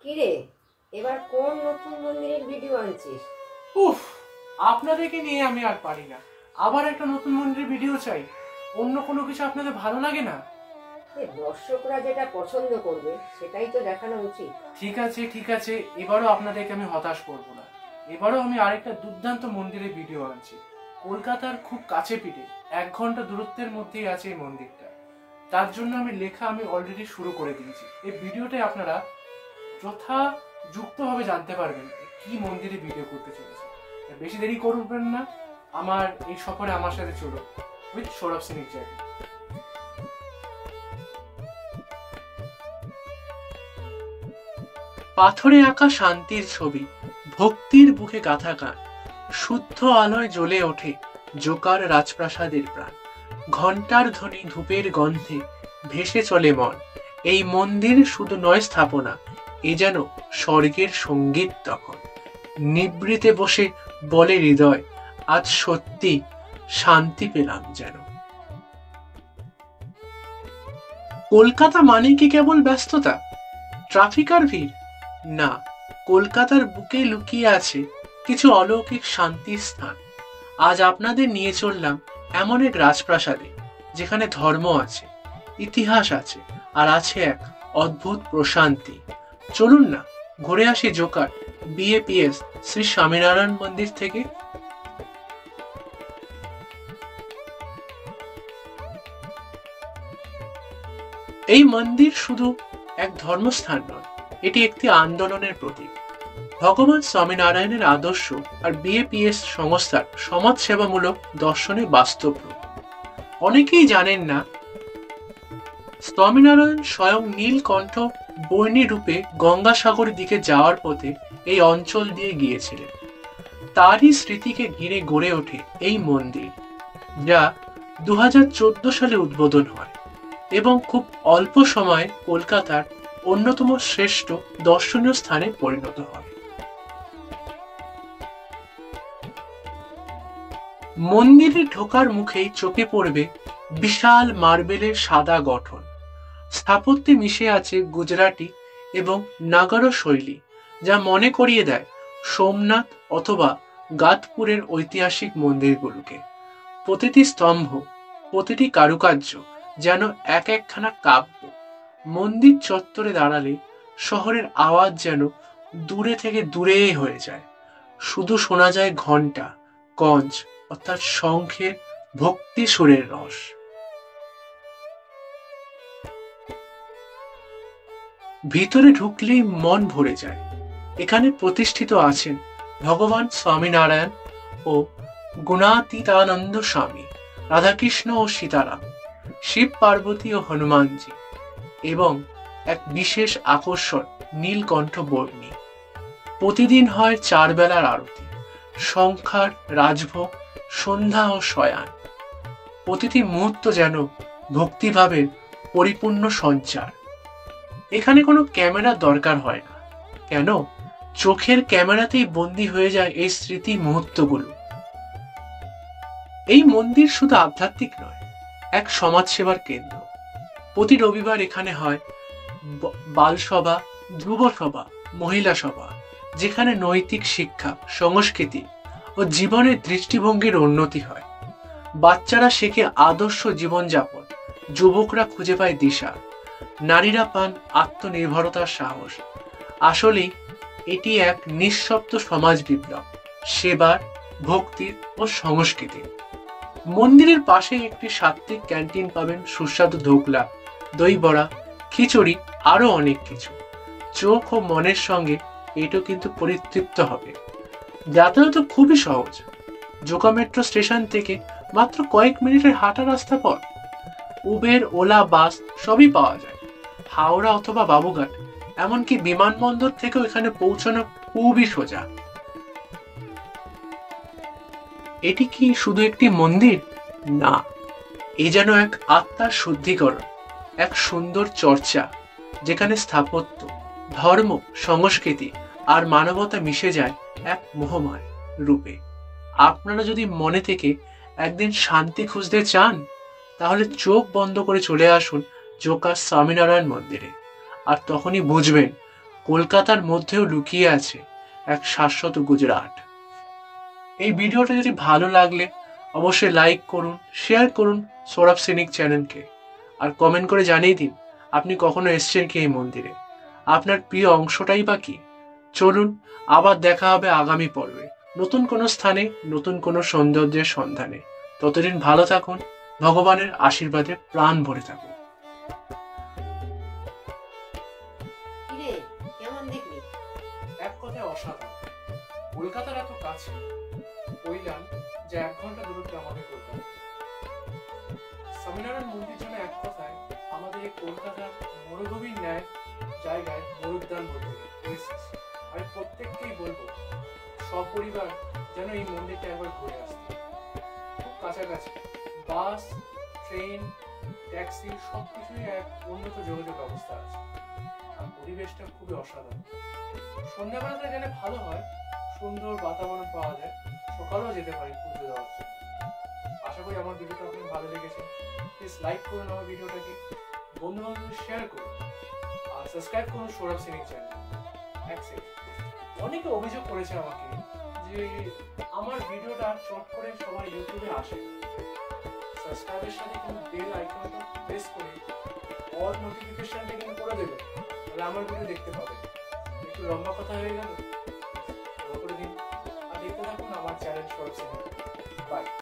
কিরে, এবার কোন নতুন মন্দিরের ভিডিও আনছিস? উফ, আপনাদেরকে নিয়ে আমি আর পারি না। আবার একটা নতুন মন্দিরের ভিডিও চাই। অন্য কোনো কিছু আপনাদের ভালো লাগে না? দর্শকরা যেটা পছন্দ করবে সেটাই তো দেখানো উচিত। ঠিক আছে, এবারও আপনাদেরকে আমি হতাশ করব না। এবারও আমি আরেকটা দুর্দান্ত মন্দিরের ভিডিও আনছি। কলকাতার খুব কাছে পিঠে 1 ঘন্টা দূরত্বের মধ্যেই আছে এই মন্দিরটা। তার জন্য আমি অলরেডি শুরু করে দিয়েছি। এই ভিডিওতে আপনারা যথাযুক্তভাবে জানতে পারবেন কি মন্দিরে ভিডিও করতে চলেছে। বেশি দেরি করবেন না, আমার এই সফরে আমার সাথে চলুন উইথ সৌরভ সিনিক জ্যাকেট। পাথরে আঁকা শান্তির ছবি, ভক্তির বুকে গাথা গান, শুদ্ধ আলোয় জ্বলে ওঠে জোকার রাজপ্রাসাদের প্রাণ। ঘণ্টার ধ্বনি ধূপের গন্ধে ভেসে চলে মন। এই মন্দির শুধু নয় স্থাপনা, এ যেন স্বর্গের সঙ্গীত। তখন নিবৃতে বসে বলে হৃদয়, আজ সত্যি শান্তি পেলাম যেন। কলকাতা মানে কি কেবল ব্যস্ততা, ট্রাফিক আর ভিড়? না, কলকাতার বুকে লুকিয়ে আছে কিছু অলৌকিক শান্তির স্থান। আজ আপনাদের নিয়ে চললাম এমন এক রাজপ্রাসাদে যেখানে ধর্ম আছে, ইতিহাস আছে, আর আছে এক অদ্ভুত প্রশান্তি। চলুন না ঘুরে আসি জোকার বিএপিএস শ্রী স্বামীনারায়ণ মন্দির থেকে। এই মন্দির শুধু এক ধর্মস্থান নয়, এটি একটি আন্দোলনের প্রতীক। ভগবান স্বামীনারায়ণের আদর্শ আর বিএপিএস সংস্থার সমাজসেবামূলক দর্শনে বাস্তব রূপ। অনেকেই জানেন না, স্বামীনারায়ণ স্বয়ং নীলকণ্ঠ বর্ণী রূপে গঙ্গাসাগরের দিকে যাওয়ার পথে এই অঞ্চল দিয়ে গিয়েছিলেন। তারই স্মৃতিকে ঘিরে গড়ে ওঠে এই মন্দির, যা 2014 সালে উদ্বোধন হয় এবং খুব অল্প সময়ে কলকাতার অন্যতম শ্রেষ্ঠ দর্শনীয় স্থানে পরিণত হয়। মন্দিরে ঢোকার মুখেই চোখে পড়বে বিশাল মার্বেলের সাদা গঠন। স্থাপত্যে মিশে আছে গুজরাটি এবং নাগারো শৈলী, যা মনে করিয়ে দেয় সোমনাথ অথবা গাতপুরের ঐতিহাসিক মন্দিরগুলোকে। প্রতিটি স্তম্ভ, প্রতিটি কারুকার্য যেন এক একখানা কাব্য। মন্দির চত্বরে দাঁড়ালে শহরের আওয়াজ যেন দূরে থেকে দূরে হয়ে যায়। শুধু শোনা যায় ঘন্টা, গঞ্জ অর্থাৎ শঙ্খের ভক্তি সুরের রস। ভিতরে ঢুকলেই মন ভরে যায়। এখানে প্রতিষ্ঠিত আছেন ভগবান স্বামীনারায়ণ ও গুণাতীতানন্দ স্বামী, রাধাকৃষ্ণ ও সীতারাম, শিব পার্বতী ও হনুমানজি, এবং এক বিশেষ আকর্ষণ নীলকণ্ঠ বর্ণী। প্রতিদিন হয় 4 বেলার আরতি, সংখ্যার রাজভোগ, সন্ধ্যা ও শয়ান। প্রতিটি মুহূর্ত যেন ভক্তিভাবের পরিপূর্ণ সঞ্চার। এখানে কোনো ক্যামেরা দরকার হয় না, কেন চোখের ক্যামেরাতেই বন্দী হয়ে যায় এই স্মৃতি মুহূর্তগুলো। এই মন্দির শুধু আধ্যাত্মিক নয়, এক সমাজসেবার কেন্দ্র। প্রতি রবিবার এখানে হয় বালসভা, ধ্রুব সভা, মহিলা সভা, যেখানে নৈতিক শিক্ষা, সংস্কৃতি ও জীবনের দৃষ্টিভঙ্গির উন্নতি হয়। বাচ্চারা শেখে আদর্শ জীবনযাপন, যুবকরা খুঁজে পায় দিশা, নারীরা পান আত্মনির্ভরতার সাহস। আসলেই এটি এক নিঃশব্দ সমাজ বিপ্লব, সেবার, ভক্তির ও সংস্কৃতির। মন্দিরের পাশে একটি সাত্ত্বিক ক্যান্টিন পাবেন, সুস্বাদু ধোকলা, দই বড়া, খিচুড়ি, আরো অনেক কিছু। চোখ ও মনের সঙ্গে এটাও কিন্তু পরিতৃপ্ত হবে। যাতায়াত খুবই সহজ। জোকা মেট্রো স্টেশন থেকে মাত্র কয়েক মিনিটের হাঁটা রাস্তা পর উবের, ওলা, বাস সবই পাওয়া যায়। হাওড়া অথবা বাবুঘাট, এমনকি বিমানবন্দর থেকেও এখানে পৌঁছানো খুবই সোজা। এটি কি শুধু একটি মন্দির? না, এ যেন এক আত্মার শুদ্ধিকরণ, এক সুন্দর চর্চা, যেখানে স্থাপত্য, ধর্ম, সংস্কৃতি আর মানবতা মিশে যায় এক মোহময় রূপে। আপনারা যদি মনে থেকে একদিন শান্তি খুঁজতে চান, তাহলে চোখ বন্ধ করে চলে আসুন জোকা স্বামীনারায়ণ মন্দিরে। আর তখনই বুঝবেন কলকাতার মধ্যেও লুকিয়ে আছে এক শাশ্বত গুজরাট। এই ভিডিওটা যদি ভালো লাগলে অবশ্যই লাইক করুন, শেয়ার করুন সৌরভ সিনিক চ্যানেলকে, আর কমেন্ট করে জানিয়ে দিন আপনি কখনো এসেছেন কি এই মন্দিরে, আপনার প্রিয় অংশটাই বা কি। চলুন, আবার দেখা হবে আগামী পর্বে নতুন কোনো স্থানে, নতুন কোনো সৌন্দর্যের সন্ধানে। ততদিন ভালো থাকুন, ভগবানের আশীর্বাদে প্রাণ ভরে থাকুন। কিরে, কেমন দেখলি? এক কথায় অসাধারণ। কলকাতার এত কাছে বললাম যে 1 ঘন্টা দূরত্বে আমাদের কলকাতা। স্বামীনারায়ণ মন্দির যেন এক কথায় আমাদের এই কলকাতার মরুভূমির ন্যায় জায়গায় মরুদ্যান বলতে ওয়েসিস। আমি প্রত্যেককেই বলবো সপরিবার যেন এই মন্দিরটা একবার ঘুরে আসতে। খুব কাছাকাছি, বাস, ট্রেন, ট্যাক্সি সবকিছুই এক উন্নত যোগাযোগ ব্যবস্থা আছে, আর পরিবেশটা খুবই অসাধারণ। সন্ধ্যাবেলাতে গেলে ভালো হয়, সুন্দর বাতাবরণ পাওয়া যায়, সকালেও যেতে পারি পুজো দেওয়ার জন্য। আশা করি আমার ভিডিওটা আপনার ভালো লেগেছে। প্লিজ লাইক করুন আমার ভিডিওটাকে, বন্ধু বান্ধবদের শেয়ার করুন, আর সাবস্ক্রাইব করুন সৌরভ সিনিক চ্যানেল। অনেকে অভিযোগ করেছে আমাকে যে আমার ভিডিওটা চট করে সবার ইউটিউবে আসে। সাবস্ক্রাইবের সাথে কিন্তু বেল আইকনটা প্রেস করে অল নোটিফিকেশনটা কিন্তু করে দেবে, তাহলে আমার ভিডিও দেখতে পাবে। একটু লম্বা কথা হয়ে গেল, করে দিন, আর দেখতে থাকুন আমার চ্যানেল সৌরভ সিনিক। বাই।